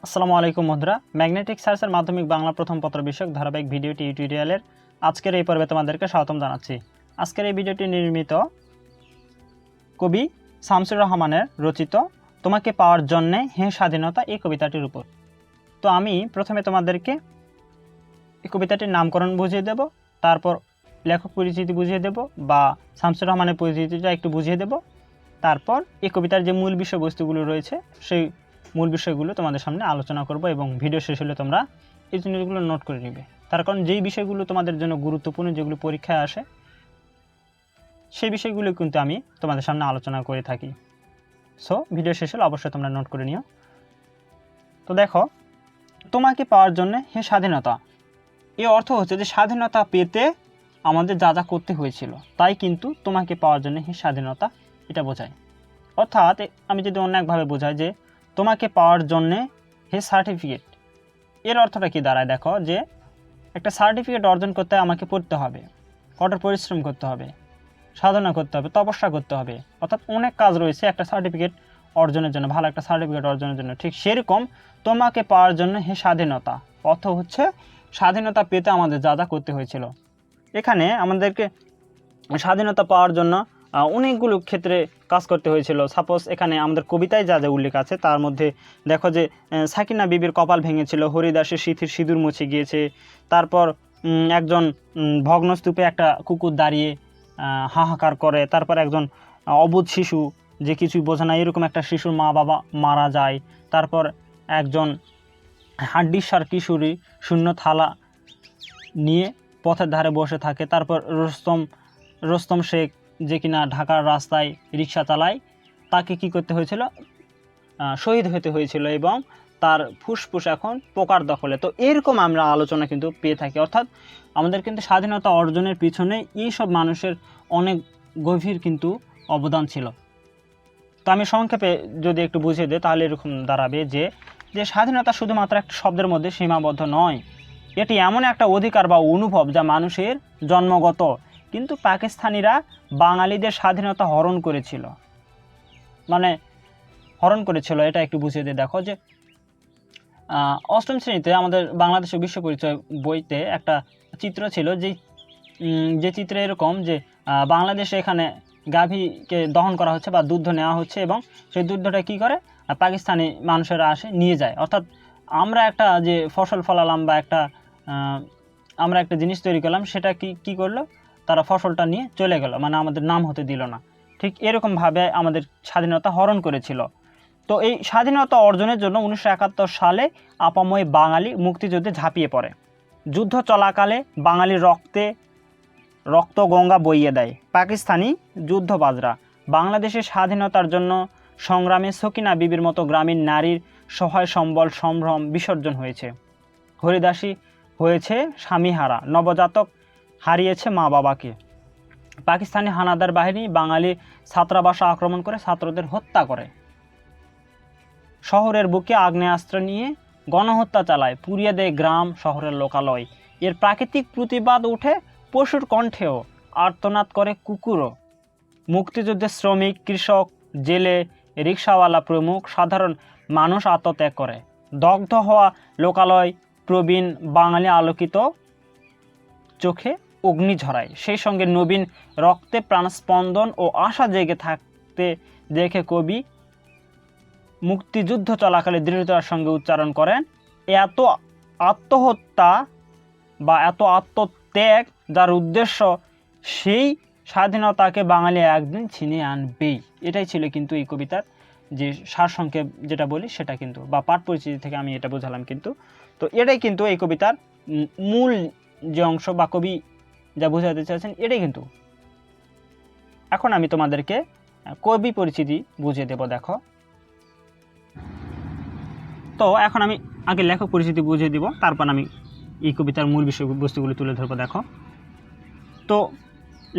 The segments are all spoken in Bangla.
আসসালামু আলাইকুম বন্ধুরা, ম্যাগনেটিক সার্চের মাধ্যমিক বাংলা প্রথম পত্র বিষয়ক ধারাবাহিক ভিডিও টিউটোরিয়ালের আজকের এই পর্বে তোমাদেরকে স্বাগতম জানাচ্ছি। আজকের এই ভিডিওটি নির্মিত কবি শামসুর রহমানের রচিত তোমাকে পাওয়ার জন্যে হে স্বাধীনতা এই কবিতাটির উপর। তো আমি প্রথমে তোমাদেরকে এই কবিতাটির নামকরণ বুঝিয়ে দেব, তারপর লেখক পরিচিতি বুঝিয়ে দেব বা শামসুর রহমানের পরিচিতিটা একটু বুঝিয়ে দেব, তারপর এই কবিতার যে মূল বিষয়বস্তুগুলো রয়েছে সেই মূল বিষয়গুলো তোমাদের সামনে আলোচনা করব এবং ভিডিও শেষ হলে তোমরা এই জিনিসগুলো নোট করে নিবে। তার কারণ যেই বিষয়গুলো তোমাদের জন্য গুরুত্বপূর্ণ, যেগুলো পরীক্ষায় আসে, সেই বিষয়গুলো কিন্তু আমি তোমাদের সামনে আলোচনা করে থাকি। সো ভিডিও শেষ হলে অবশ্যই তোমরা নোট করে নিও। তো দেখো, তোমাকে পাওয়ার জন্য হে স্বাধীনতা, এর অর্থ হচ্ছে যে স্বাধীনতা পেতে আমাদের যা যা করতে হয়েছিল তাই কিন্তু তোমাকে পাওয়ার জন্য হে স্বাধীনতা এটা বোঝায়। অর্থাৎ আমি যদি অন্য একভাবে বোঝাই যে তোমাকে পাওয়ার জন্যে হে সার্টিফিকেট, এর অর্থটা কি দাঁড়ায়? দেখো, যে একটা সার্টিফিকেট অর্জন করতে আমাকে পড়তে হবে, কঠোর পরিশ্রম করতে হবে, সাধনা করতে হবে, তপস্যা করতে হবে, অর্থাৎ অনেক কাজ রয়েছে একটা সার্টিফিকেট অর্জনের জন্য, ভালো একটা সার্টিফিকেট অর্জনের জন্য। ঠিক সেরকম তোমাকে পাওয়ার জন্য হে স্বাধীনতা অর্থ হচ্ছে স্বাধীনতা পেতে আমাদের যা যা করতে হয়েছিল। এখানে আমাদেরকে স্বাধীনতা পাওয়ার জন্য অনেকগুলো ক্ষেত্রে কাজ করতে হয়েছিল। সাপোজ এখানে আমাদের কবিতায় যা যা উল্লেখ আছে তার মধ্যে দেখো যে সাকিনা বিবির কপাল ভেঙেছিল, হরিদাসের সিঁথির সিঁদুর মুছে গিয়েছে, তারপর একজন ভগ্নস্তূপে একটা কুকুর দাঁড়িয়ে হাহাকার করে, তারপর একজন অবুঝ শিশু যে কিছুই বোঝে না এরকম একটা শিশুর মা বাবা মারা যায়, তারপর একজন হাড্ডিসার কিশোরী শূন্য থালা নিয়ে পথের ধারে বসে থাকে, তারপর রোস্তম শেখ যে কিনা ঢাকার রাস্তায় রিক্সা চালায়, তাকে কি করতে হয়েছিল? শহীদ হতে হয়েছিল এবং তার ফুসফুস এখন পোকার দখলে। তো এরকম আমরা আলোচনা কিন্তু পেয়ে থাকি। অর্থাৎ আমাদের কিন্তু স্বাধীনতা অর্জনের পিছনে এইসব মানুষের অনেক গভীর কিন্তু অবদান ছিল। তো আমি সংক্ষেপে যদি একটু বুঝিয়ে দিই তাহলে এরকম দাঁড়াবে যে স্বাধীনতা শুধুমাত্র একটা শব্দের মধ্যে সীমাবদ্ধ নয়, এটি এমন একটা অধিকার বা অনুভব যা মানুষের জন্মগত, কিন্তু পাকিস্তানিরা বাঙালিদের স্বাধীনতা হরণ করেছিল, এটা একটু বুঝিয়ে দিয়ে দেখো যে অষ্টম শ্রেণীতে আমাদের বাংলাদেশের বিশ্ব পরিচয় বইতে একটা চিত্র ছিল, যে চিত্রে এরকম যে বাংলাদেশে এখানে গাভীকে দহন করা হচ্ছে বা দুধ নেওয়া হচ্ছে এবং সেই দুধটা কি করে পাকিস্তানি মানুষেরা আসে নিয়ে যায়। অর্থাৎ আমরা একটা যে ফসল ফলালাম বা আমরা একটা জিনিস তৈরি করলাম, সেটা কি করলো, তারা ফসলটা নিয়ে চলে গেল, মানে আমাদের নাম হতে দিল না। ঠিক এরকমভাবে আমাদের স্বাধীনতা হরণ করেছিল। তো এই স্বাধীনতা অর্জনের জন্য 1971 সালে আপাময় বাঙালি মুক্তিযুদ্ধে ঝাঁপিয়ে পড়ে। যুদ্ধ চলাকালে বাঙালির রক্ত গঙ্গা বইয়ে দেয় পাকিস্তানি যুদ্ধবাজরা। বাংলাদেশের স্বাধীনতার জন্য সংগ্রামে সকিনা বিবির মতো গ্রামীণ নারীর সহায় সম্বল সম্ভ্রম বিসর্জন হয়েছে। হরিদাসী হয়েছে স্বামীহারা, নবজাতক হারিয়েছে মা বাবাকে। পাকিস্তানি হানাদার বাহিনী বাঙালি ছাত্রাবাসা আক্রমণ করে ছাত্রদের হত্যা করে, শহরের বুকে আগ্নেয়াস্ত্র নিয়ে গণহত্যা চালায়, পুড়িয়ে দেয় গ্রাম শহরের লোকালয়। এর প্রাকৃতিক প্রতিবাদ উঠে পশুর কণ্ঠেও, আর্তনাদ করে কুকুরও। মুক্তিযুদ্ধে শ্রমিক, কৃষক, জেলে, রিক্সাওয়ালা প্রমুখ সাধারণ মানুষ আত্মত্যাগ করে। দগ্ধ হওয়া লোকালয় প্রবীণ বাঙালি আলোকিত চোখে অগ্নি ঝরায়। সেই সঙ্গে নবীন রক্তে প্রাণস্পন্দন ও আশা জেগে থাকতে দেখে কবি মুক্তিযুদ্ধ চলাকালে দৃঢ়তার সঙ্গে উচ্চারণ করেন, এত আত্মহত্যা বা এত আত্মত্যাগ যার উদ্দেশ্য সেই স্বাধীনতাকে বাঙালি একদিন ছিনিয়ে আনবেই। এটাই ছিল কিন্তু এই কবিতার যে সারসংক্ষেপ যেটা বলি সেটা কিন্তু, বা পাঠ পরিচিতি থেকে আমি এটা বোঝালাম কিন্তু। তো এটাই কিন্তু এই কবিতার মূল যে অংশ বা কবি যা বোঝাতে চাইছেন এটাই কিন্তু। এখন আমি তোমাদেরকে কবি পরিচিতি বুঝিয়ে দেব। দেখো, তো এখন আমি আগে লেখক পরিচিতি বুঝিয়ে দিব, তারপর আমি এই কবিতার মূল বিষয়বস্তুগুলো তুলে ধরবো। দেখো, তো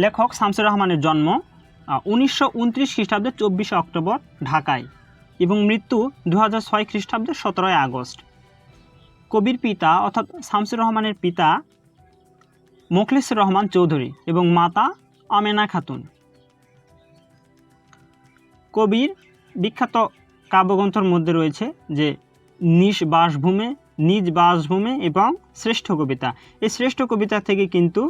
লেখক শামসুর রহমানের জন্ম 1929 খ্রিস্টাব্দে 24 অক্টোবর ঢাকায় এবং মৃত্যু 2006 খ্রিস্টাব্দে 17 আগস্ট। কবির পিতা অর্থাৎ শামসুর রহমানের পিতা মোখলেসুর রহমান চৌধুরী এবং মাতা আমেনা খাতুন। কবির বিখ্যাত কাব্যগ্রন্থের মধ্যে রয়েছে যে নিজ বাসভূমি এবং শ্রেষ্ঠ কবিতা। এই শ্রেষ্ঠ কবিতা থেকে কিন্তু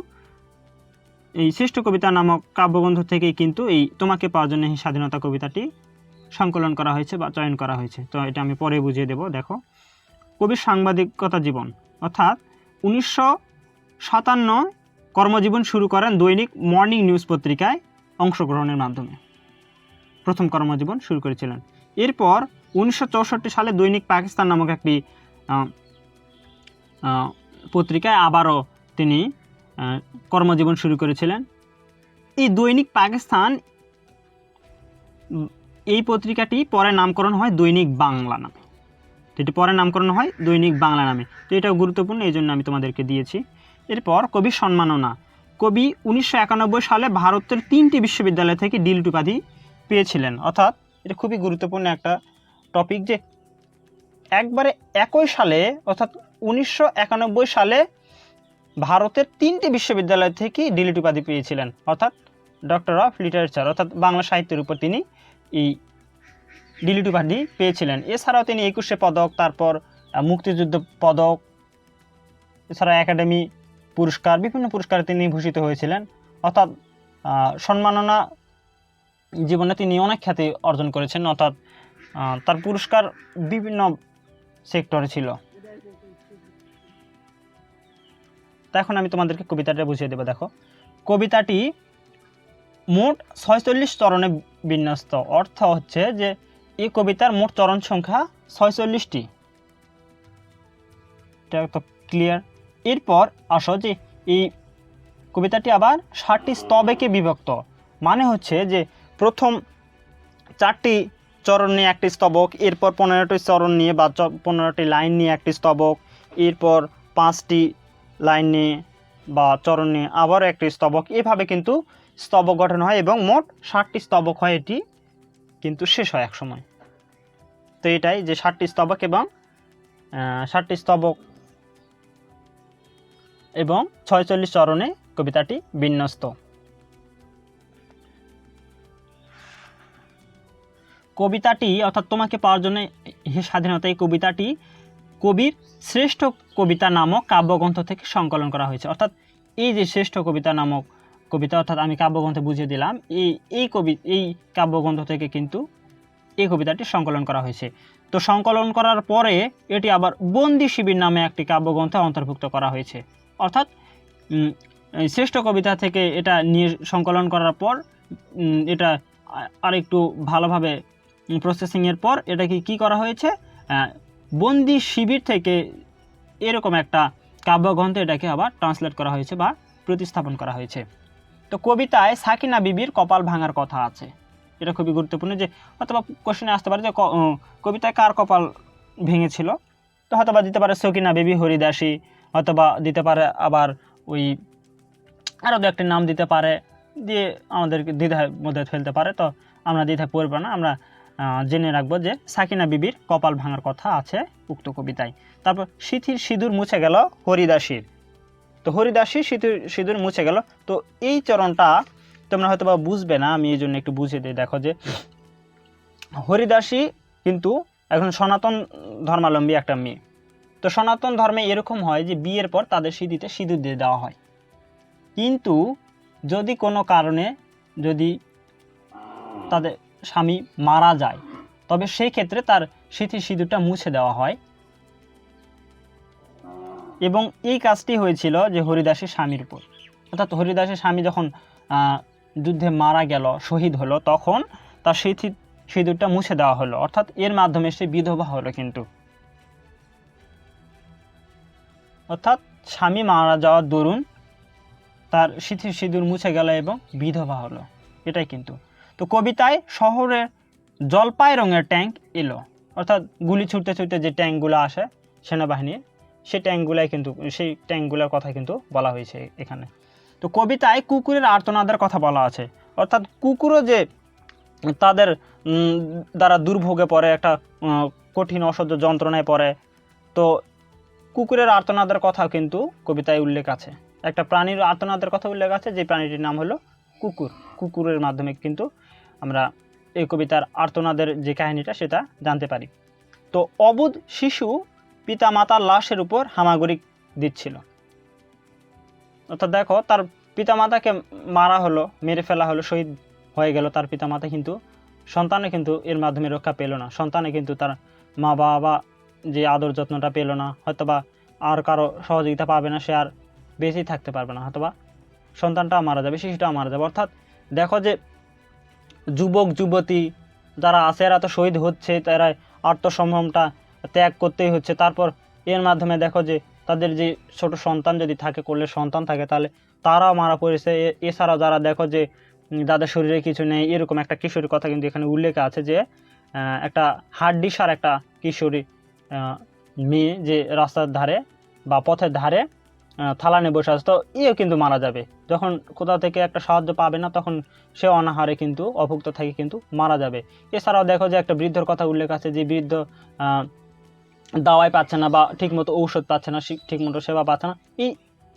এই শ্রেষ্ঠ কবিতা নামক কাব্যগ্রন্থ থেকে কিন্তু এই তোমাকে পাওয়ার জন্য এই স্বাধীনতা কবিতাটি সংকলন করা হয়েছে বা চয়ন করা হয়েছে। তো এটা আমি পরে বুঝিয়ে দেব। দেখো, কবির সাংবাদিকতা জীবন, অর্থাৎ 1957 কর্মজীবন শুরু করেন দৈনিক মর্নিং নিউজ পত্রিকায় অংশগ্রহণের মাধ্যমে। প্রথম কর্মজীবন শুরু করেছিলেন। এরপর 1964 সালে দৈনিক পাকিস্তান নামক একটি পত্রিকায় আবারও তিনি কর্মজীবন শুরু করেছিলেন। এই দৈনিক পাকিস্তান এই পত্রিকাটি পরে নামকরণ হয় দৈনিক বাংলা নামে। এটি পরে নামকরণ হয় দৈনিক বাংলা নামে। তো এটাও গুরুত্বপূর্ণ, এই জন্য আমি তোমাদেরকে দিয়েছি। এরপর কবির সম্মাননা। কবি 1991 সালে ভারতের 3টি বিশ্ববিদ্যালয় থেকে ডিলিট উপাধি পেয়েছিলেন। অর্থাৎ এটা খুবই গুরুত্বপূর্ণ একটা টপিক যে একবারে একই সালে অর্থাৎ 1991 সালে ভারতের 3টি বিশ্ববিদ্যালয় থেকে ডিলিট উপাধি পেয়েছিলেন, অর্থাৎ ডক্টর অফ লিটারেচার, অর্থাৎ বাংলা সাহিত্যের উপর তিনি এই ডিলিট উপাধি পেয়েছিলেন। এছাড়াও তিনি 21শে পদক, তারপর মুক্তিযুদ্ধ পদক, এছাড়া একাডেমি পুরস্কার, বিভিন্ন পুরস্কারে তিনি ভূষিত হয়েছিলেন। অর্থাৎ সম্মাননা জীবনে তিনি অনেক খ্যাতি অর্জন করেছেন। অর্থাৎ তার পুরস্কার বিভিন্ন সেক্টরে ছিল। তো এখন আমি তোমাদেরকে কবিতাটা বুঝিয়ে দেবো। দেখো, কবিতাটি মোট 46 চরণে বিন্যস্ত। অর্থ হচ্ছে যে এই কবিতার মোট চরণ সংখ্যা 46টি। এটা তো ক্লিয়ার। এরপর আসো যে এই কবিতাটি আবার 7টি স্তবকে বিভক্ত। মানে হচ্ছে যে প্রথম 4টি চরণ নিয়ে একটি স্তবক, এরপর 15টি চরণ নিয়ে বা 15টি লাইন নিয়ে একটি স্তবক, এরপর 5টি লাইন নিয়ে বা চরণ নিয়ে আবার একটি স্তবক, এভাবে কিন্তু স্তবক গঠন হয় এবং মোট 7টি স্তবক হয়। এটি কিন্তু শেষ হয় এক সময়। তো এটাই যে 7টি স্তবক এবং 7টি স্তবক এবং 46 চরণে কবিতাটি বিন্যস্ত। কবিতাটি অর্থাৎ তোমাকে পাওয়ার জন্য হে স্বাধীনতা, এই কবিতাটি কবির শ্রেষ্ঠ কবিতা নামক কাব্যগ্রন্থ থেকে সংকলন করা হয়েছে। অর্থাৎ এই যে শ্রেষ্ঠ কবিতা নামক কবিতা, অর্থাৎ আমি কাব্যগ্রন্থে বুঝিয়ে দিলাম, এই কাব্যগ্রন্থ থেকে কিন্তু এই কবিতাটি সংকলন করা হয়েছে। তো সংকলন করার পরে এটি আবার বন্দি শিবির নামে একটি কাব্যগ্রন্থে অন্তর্ভুক্ত করা হয়েছে। অর্থাৎ শ্রেষ্ঠ কবিতা থেকে এটা নিয়ে সংকলন করার পর এটা আরেকটু ভালোভাবে প্রসেসিংয়ের পর এটাকে কি করা হয়েছে, বন্দি শিবির থেকে এরকম একটা কাব্যগ্রন্থে এটাকে আবার ট্রান্সলেট করা হয়েছে বা প্রতিস্থাপন করা হয়েছে। তো কবিতায় সাকিনা বিবির কপাল ভাঙার কথা আছে। এটা খুবই গুরুত্বপূর্ণ, যে অথবা কোশ্চেনে আসতে পারে যে কবিতায় কার কপাল ভেঙেছিল। তো হয়তোবা দিতে পারে সকিনা বিবি, হরিদাসী, অথবা দিতে পারে আবার ওই আরও দু একটি নাম দিতে পারে, দিয়ে আমাদেরকে দ্বিধার মধ্যে ফেলতে পারে। তো আমরা দ্বিধায় পড়ব না, আমরা জেনে রাখবো যে সাকিনা বিবির কপাল ভাঙার কথা আছে উক্ত কবিতায়। তারপর সিথির সিঁদুর মুছে গেল হরিদাসীর। তো হরিদাসী সিঁদুর মুছে গেল। তো এই চরণটা তোমরা হয়তো বা বুঝবে না, আমি এই জন্য একটু বুঝিয়ে দিই। দেখো যে হরিদাসী কিন্তু এখন সনাতন ধর্মাবলম্বী একটা মেয়ে। তো সনাতন ধর্মে এরকম হয় যে বিয়ের পর তাদের সিঁথিতে সিঁদুর দিয়ে দেওয়া হয়, কিন্তু যদি কোনো কারণে যদি তাদের স্বামী মারা যায়, তবে সেই ক্ষেত্রে তার সিঁথির সিঁদুরটা মুছে দেওয়া হয়। এবং এই কাজটি হয়েছিল যে হরিদাসের স্বামীর উপর, অর্থাৎ হরিদাসের স্বামী যখন যুদ্ধে মারা গেল, শহীদ হলো, তখন তার সিঁদুরটা মুছে দেওয়া হলো। অর্থাৎ এর মাধ্যমে সে বিধবা হলো। কিন্তু অর্থাৎ স্বামী মারা যাওয়ার দরুন তার সিঁদুর মুছে গেল এবং বিধবা হলো, এটাই কিন্তু। তো কবিতায় শহরের জলপাই রঙের ট্যাঙ্ক এলো, অর্থাৎ গুলি ছুটতে ছুটতে যে ট্যাঙ্কগুলো আসে সেনাবাহিনীর, সেই ট্যাঙ্কগুলোর কথা কিন্তু বলা হয়েছে এখানে। তো কবিতায় কুকুরের আর্তনাদের কথা বলা আছে, অর্থাৎ কুকুরও যে তাদের দ্বারা দুর্ভোগে পড়ে, একটা কঠিন অসহ্য যন্ত্রণায় পড়ে। তো কুকুরের আর্তনাদের কথাও কিন্তু কবিতায় উল্লেখ আছে। একটা প্রাণীর আর্তনাদের কথা উল্লেখ আছে, যে প্রাণীটির নাম হলো কুকুর। কুকুরের মাধ্যমে কিন্তু আমরা এই কবিতার আর্তনাদের যে কাহিনীটা সেটা জানতে পারি। তো অবুধ শিশু পিতা মাতার লাশের উপর হামাগুড়ি দিচ্ছিল। অর্থাৎ দেখো, তার পিতামাতাকে মারা হলো, মেরে ফেলা হলো, শহীদ হয়ে গেল তার পিতামাতা, কিন্তু সন্তানে কিন্তু এর মাধ্যমে রক্ষা পেল না। সন্তানে কিন্তু তার মা বাবা যে আদর যত্নটা পেল না, হয়তোবা আর কারো সহযোগিতা পাবে না, সে আর বেঁচেই থাকতে পারবে না, হয়তোবা সন্তানটাও মারা যাবে, শিশুটাও মারা যাবে। অর্থাৎ দেখো যে যুবক যুবতী যারা আছে এরা তো শহীদ হচ্ছে, তারা আত্মসম্ভ্রমটা ত্যাগ করতেই হচ্ছে। তারপর এর মাধ্যমে দেখো যে তাদের যে ছোট সন্তান যদি থাকে, করলে সন্তান থাকে, তাহলে তারাও মারা পড়েছে। এছাড়াও যারা দেখো যে যাদের শরীরে কিছু নেই, এরকম একটা কিশোরীর কথা কিন্তু এখানে উল্লেখ আছে যে একটা হাড্ডিসার একটা কিশোরী মেয়ে যে রাস্তার ধারে বা পথের ধারে থালা নিয়ে বসে আছে, তো এও কিন্তু মারা যাবে। যখন কোথাও থেকে একটা সাহায্য পাবে না, তখন সে অনাহারে কিন্তু অভুক্ত থেকে কিন্তু মারা যাবে। এছাড়াও দেখো যে একটা বৃদ্ধর কথা উল্লেখ আছে, যে বৃদ্ধ দাওয়াই পাচ্ছে না বা ঠিকমতো ঔষধ পাচ্ছে না, ঠিকমতো সেবা পাচ্ছে না, এই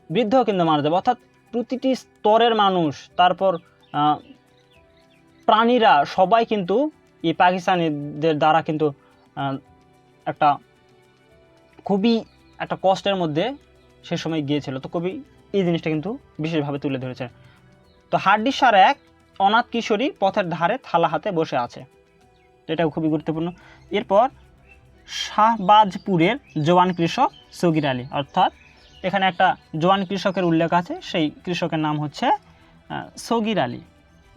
বৃদ্ধও কিন্তু মারা যাবে। অর্থাৎ প্রতিটি স্তরের মানুষ, তারপর প্রাণীরা সবাই কিন্তু এই পাকিস্তানিদের দ্বারা কিন্তু একটা খুবই একটা কষ্টের মধ্যে সে সময় গিয়েছিল। তো কবি এই জিনিসটা কিন্তু বিশেষভাবে তুলে ধরেছে। তো হাড্ডিসার এক অনাথ কিশোরী পথের ধারে থালা হাতে বসে আছে, এটাও খুবই গুরুত্বপূর্ণ। এরপর শাহবাজপুরের জওয়ান কৃষক সগির আলী, অর্থাৎ এখানে একটা জওয়ান কৃষকের উল্লেখ আছে, সেই কৃষকের নাম হচ্ছে সগির আলী।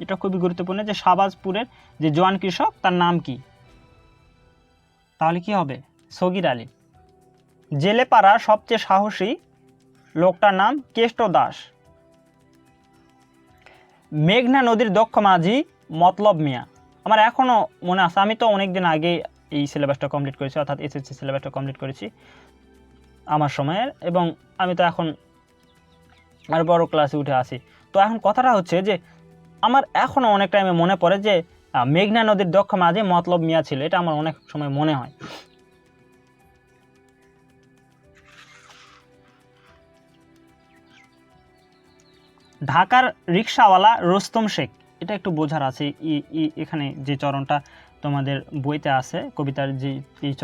এটা খুবই গুরুত্বপূর্ণ যে শাহবাজপুরের যে জওয়ান কৃষক তার নাম কি, তাহলে কি হবে? সগির আলী। জেলে পাড়ার সবচেয়ে সাহসী লোকটার নাম কেষ্ট দাস। মেঘনা নদীর দক্ষ মাঝি মতলব মিয়া। আমার এখনও মনে আছে, আমি তো অনেকদিন আগে এই সিলেবাসটা কমপ্লিট করেছি, অর্থাৎ এসএসসি সিলেবাসটা কমপ্লিট করেছি আমার সময়ের, এবং আমি তো এখন আর বড় ক্লাসে উঠে আসি। তো এখন কথাটা হচ্ছে যে আমার এখনও অনেক টাইমে মনে পড়ে যে মেঘনা নদীর দক্ষ মাঝি মতলব মিয়া ছিল, এটা আমার অনেক সময় মনে হয়। ঢাকার রিকশাওয়ালা রুস্তম শেখ, এটা একটু বোঝার আছে। এখানে যে চরণটা তোমাদের বইতে আছে, কবিতার যে এই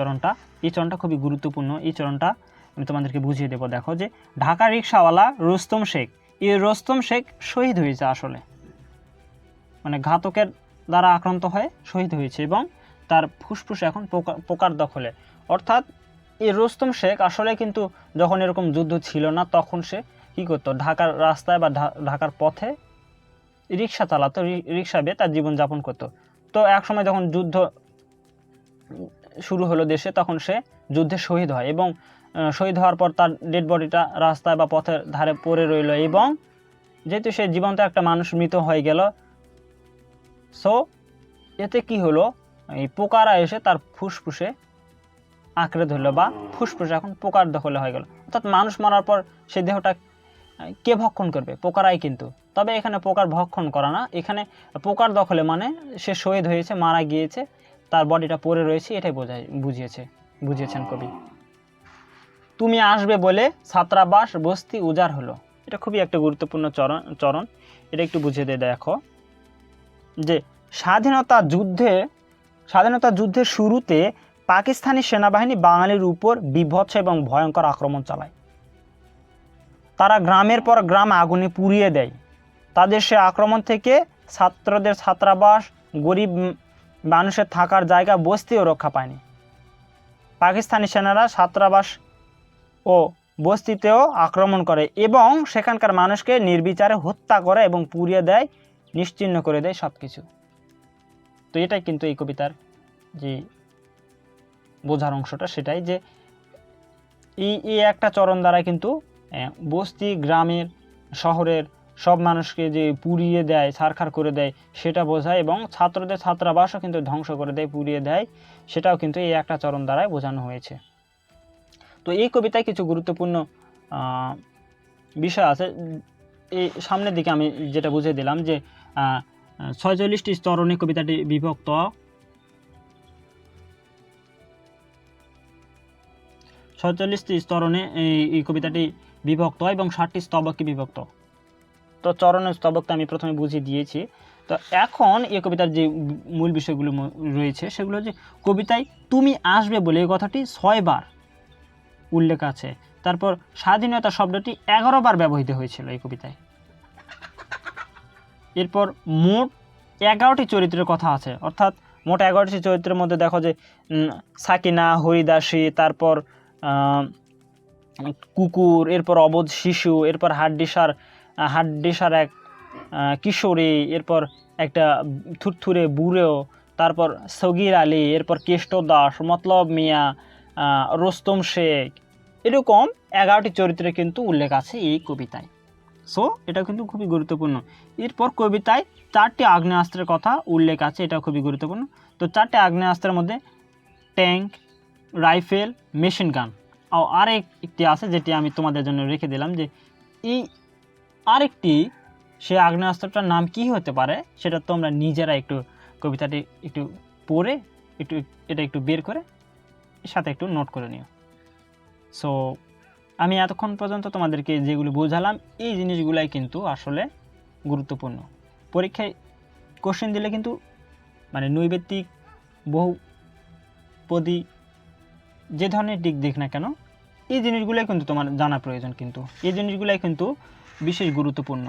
চরণটা খুবই গুরুত্বপূর্ণ। এই চরণটা আমি তোমাদেরকে বুঝিয়ে দেবো। দেখো যে ঢাকার রিকশাওয়ালা রুস্তম শেখ, এই রুস্তম শেখ শহীদ হয়েছে, আসলে মানে ঘাতকের দ্বারা আক্রান্ত হয়ে শহীদ হয়েছে, এবং তার ফুসফুসে এখন পোকার দখলে। অর্থাৎ এই রুস্তম শেখ আসলে কিন্তু যখন এরকম যুদ্ধ ছিল না, তখন সে কী করতো, ঢাকার রাস্তায় বা ঢাকার পথে রিক্সা চালাতো, রিক্সা বেয়ে তার জীবনযাপন করতো। তো এক সময় যখন যুদ্ধ শুরু হলো দেশে, তখন সে যুদ্ধে শহীদ হয়, এবং শহীদ হওয়ার পর তার ডেড বডিটা রাস্তায় বা পথের ধারে পড়ে রইল, এবং যেহেতু সে জীবন্ত একটা মানুষ মৃত হয়ে গেল, সো এতে কি হলো, এই পোকারা এসে তার ফুসফুসে আঁকড়ে ধরলো, বা ফুসফুসে এখন পোকার দখলে হয়ে গেল। অর্থাৎ মানুষ মারার পর সেই দেহটা কে ভক্ষণ করবে? পোকারাই কিন্তু। তবে এখানে পোকার ভক্ষণ করা না, এখানে পোকার দখলে মানে সে শহীদ হয়েছে, মারা গিয়েছে, তার বডিটা পড়ে রয়েছে, এটাই বুঝিয়েছেন কবি। তুমি আসবে বলে ছাত্রাবাস বস্তি উজাড় হলো, এটা খুবই একটা গুরুত্বপূর্ণ চরণ। এটা একটু বুঝিয়ে দিয়ে দেখো যে স্বাধীনতা যুদ্ধের শুরুতে পাকিস্তানি সেনাবাহিনী বাঙালির উপর বিভৎস এবং ভয়ঙ্কর আক্রমণ চালায়। তারা গ্রামের পর গ্রাম আগুনে পুড়িয়ে দেয়। তাদের সে আক্রমণ থেকে ছাত্রদের ছাত্রাবাস, গরিব মানুষের থাকার জায়গা, বস্তিও রক্ষা পায়নি। পাকিস্তানি সেনারা ছাত্রাবাস ও বস্তিতেও আক্রমণ করে এবং সেখানকার মানুষকে নির্বিচারে হত্যা করে এবং পুড়িয়ে দেয়, নিশ্চিহ্ন করে দেয় সব কিছু। তো এটাই কিন্তু এই কবিতার যে বোঝার অংশটা, সেটাই যে এই একটা চরণ দ্বারা কিন্তু বস্তি, গ্রামের, শহরের সব মানুষকে যে পুড়িয়ে দেয়, ছারখার করে দেয়, সেটা বোঝায়, এবং ছাত্রদের ছাত্রাবাসও কিন্তু ধ্বংস করে দেয়, পুড়িয়ে দেয়, সেটাও কিন্তু এই একটা চরণ দ্বারাই বোঝানো হয়েছে। তো এই কবিতায় কিছু গুরুত্বপূর্ণ বিষয় আছে। এই সামনের দিকে আমি যেটা বুঝিয়ে দিলাম যে 46টি চরণে কবিতাটি বিভক্ত। 46টি স্তরণে এই কবিতাটি বিভক্ত এবং 60টি স্তবকে বিভক্ত। তো চরণের স্তবকটা আমি প্রথমে বুঝিয়ে দিয়েছি। তো এখন এই কবিতার যে মূল বিষয়গুলো রয়েছে সেগুলো হচ্ছে কবিতায় তুমি আসবে বলে এই কথাটি 6 বার উল্লেখ আছে। তারপর স্বাধীনতা শব্দটি 11 বার ব্যবহৃত হয়েছিল এই কবিতায়। এরপর মোট 11টি চরিত্রের কথা আছে, অর্থাৎ মোট 11টি চরিত্রের মধ্যে দেখো যে সাকিনা, হরিদাসী, তারপর কুকুর, এরপর অবোধ শিশু, এরপর হাড্ডিসার এক কিশোরী, এরপর একটা থুরথুরে বুড়ো, তারপর সগির আলী, এরপর কেষ্ট দাস, মতলব মিয়া, রোস্তম শেখ, এরকম 11টি চরিত্রের কিন্তু উল্লেখ আছে এই কবিতায়। সো এটা কিন্তু খুবই গুরুত্বপূর্ণ। এরপর কবিতায় 4টি আগ্নেয়াস্ত্রের কথা উল্লেখ আছে, এটা খুবই গুরুত্বপূর্ণ। তো 4টি আগ্নেয়াস্ত্রের মধ্যে ট্যাঙ্ক, রাইফেল, মেশিন গান, আরেকটি আছে যেটি আমি তোমাদের জন্য রেখে দিলাম, যে এই আরেকটি সে আগ্নেয়াস্ত্রটার নাম কি হতে পারে সেটা তোমরা নিজেরা একটু কবিতাটি একটু পড়ে এটা একটু বের করে এর সাথে একটু নোট করে নিও। সো আমি এতক্ষণ পর্যন্ত তোমাদেরকে যেগুলো বোঝালাম এই জিনিসগুলাই কিন্তু আসলে গুরুত্বপূর্ণ। পরীক্ষায় কোশ্চেন দিলে কিন্তু মানে নৈবেত্তিক, বহুপদী, যে ধরনের দিক দেখ না কেন এই জিনিসগুলাই কিন্তু তোমার জানা প্রয়োজন, কিন্তু এই জিনিসগুলাই কিন্তু বিশেষ গুরুত্বপূর্ণ।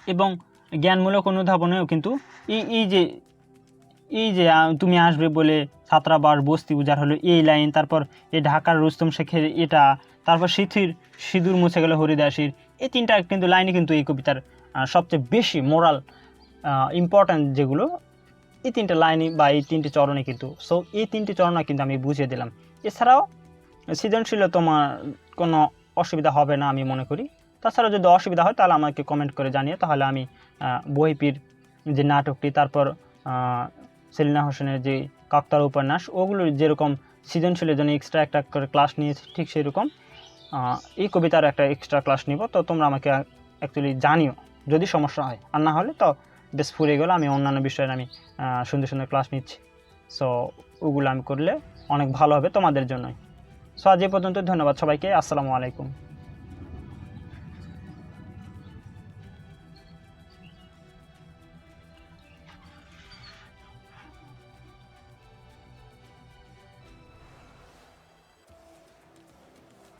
এবং জ্ঞানমূলক অনুধাবনেও কিন্তু এই যে তুমি আসবে বলে ছাত্রাবাস বস্তি উজাড় হলো এই লাইন, তারপর এই ঢাকার রুস্তম শেখের এটা, তারপর সিঁদুর মুছে গেল হরিদাসীর, এই 3টা কিন্তু লাইনে কিন্তু এই কবিতার সবচেয়ে বেশি মোরাল ইম্পর্ট্যান্ট যেগুলো, এই 3টা লাইনই বা এই 3টি চরণে কিন্তু। সো এই 3টি চরণে কিন্তু আমি বুঝিয়ে দিলাম। এছাড়াও সৃজনশীল তোমার কোনো অসুবিধা হবে না আমি মনে করি। তাছাড়াও যদি অসুবিধা হয় তাহলে আমাকে কমেন্ট করে জানিয়ে, তাহলে আমি বহিপির যে নাটকটি, তারপর সেলিনা হোসেনের যে কাকতারা উপন্যাস, ওগুলো যেরকম সৃজনশীলের জন্য এক্সট্রা একটা করে ক্লাস নিয়েছি, ঠিক সেরকম এই কবিতার একটা এক্সট্রা ক্লাস নিব। তো তোমরা আমাকে অ্যাকচুয়ালি জানিও যদি সমস্যা হয়, আর না হলে তো বেশ ফুরিয়ে গেলো, আমি অন্যান্য বিষয়ের আমি সুন্দর সুন্দর ক্লাস নিচ্ছি। সো ওগুলো আমি করলে অনেক ভালো হবে তোমাদের জন্যই। সো আজ এই পর্যন্ত, ধন্যবাদ সবাইকে, আসসালামু আলাইকুম।